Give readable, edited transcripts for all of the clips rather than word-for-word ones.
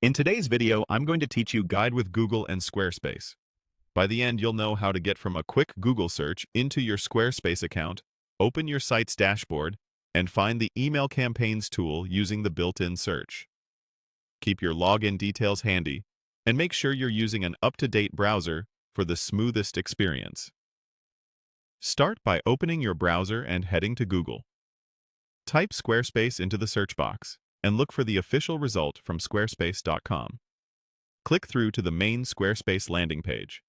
In today's video, I'm going to teach you Guide with Google and Squarespace. By the end, you'll know how to get from a quick Google search into your Squarespace account, open your site's dashboard, and find the email campaigns tool using the built-in search. Keep your login details handy, and make sure you're using an up-to-date browser for the smoothest experience. Start by opening your browser and heading to Google. Type Squarespace into the search box and look for the official result from squarespace.com. Click through to the main Squarespace landing page.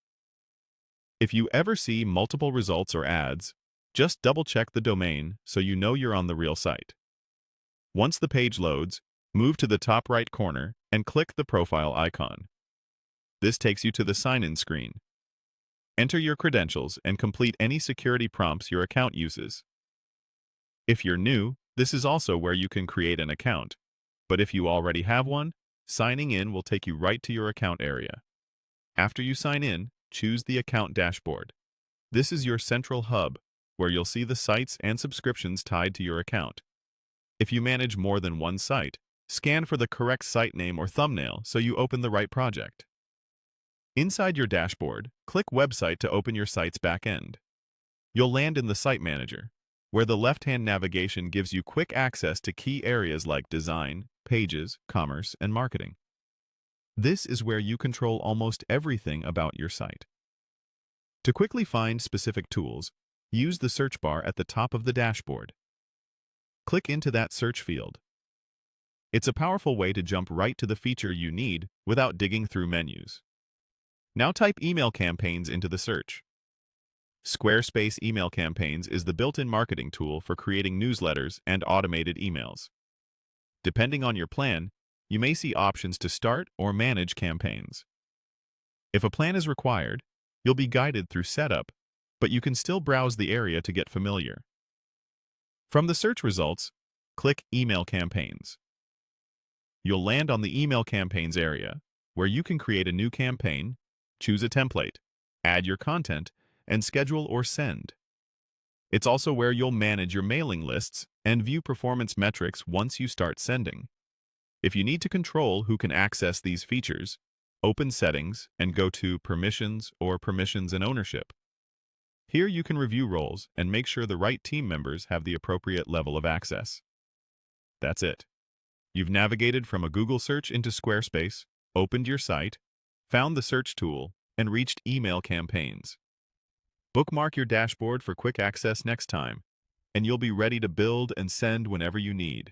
If you ever see multiple results or ads, just double-check the domain so you know you're on the real site. Once the page loads, move to the top right corner and click the profile icon. This takes you to the sign-in screen. Enter your credentials and complete any security prompts your account uses. If you're new, this is also where you can create an account. But if you already have one, signing in will take you right to your account area. After you sign in, choose the account dashboard. This is your central hub, where you'll see the sites and subscriptions tied to your account. If you manage more than one site, scan for the correct site name or thumbnail so you open the right project. Inside your dashboard, click Website to open your site's backend. You'll land in the Site Manager, where the left-hand navigation gives you quick access to key areas like design, pages, commerce, and marketing. This is where you control almost everything about your site. To quickly find specific tools, use the search bar at the top of the dashboard. Click into that search field. It's a powerful way to jump right to the feature you need without digging through menus. Now type email campaigns into the search. Squarespace Email Campaigns is the built-in marketing tool for creating newsletters and automated emails. Depending on your plan, you may see options to start or manage campaigns. If a plan is required, you'll be guided through setup, but you can still browse the area to get familiar. From the search results, click Email Campaigns. You'll land on the Email Campaigns area, where you can create a new campaign, choose a template, add your content, and schedule or send. It's also where you'll manage your mailing lists and view performance metrics once you start sending. If you need to control who can access these features, open Settings and go to Permissions or Permissions and Ownership. Here you can review roles and make sure the right team members have the appropriate level of access. That's it. You've navigated from a Google search into Squarespace, opened your site, found the search tool, and reached email campaigns. Bookmark your dashboard for quick access next time, and you'll be ready to build and send whenever you need.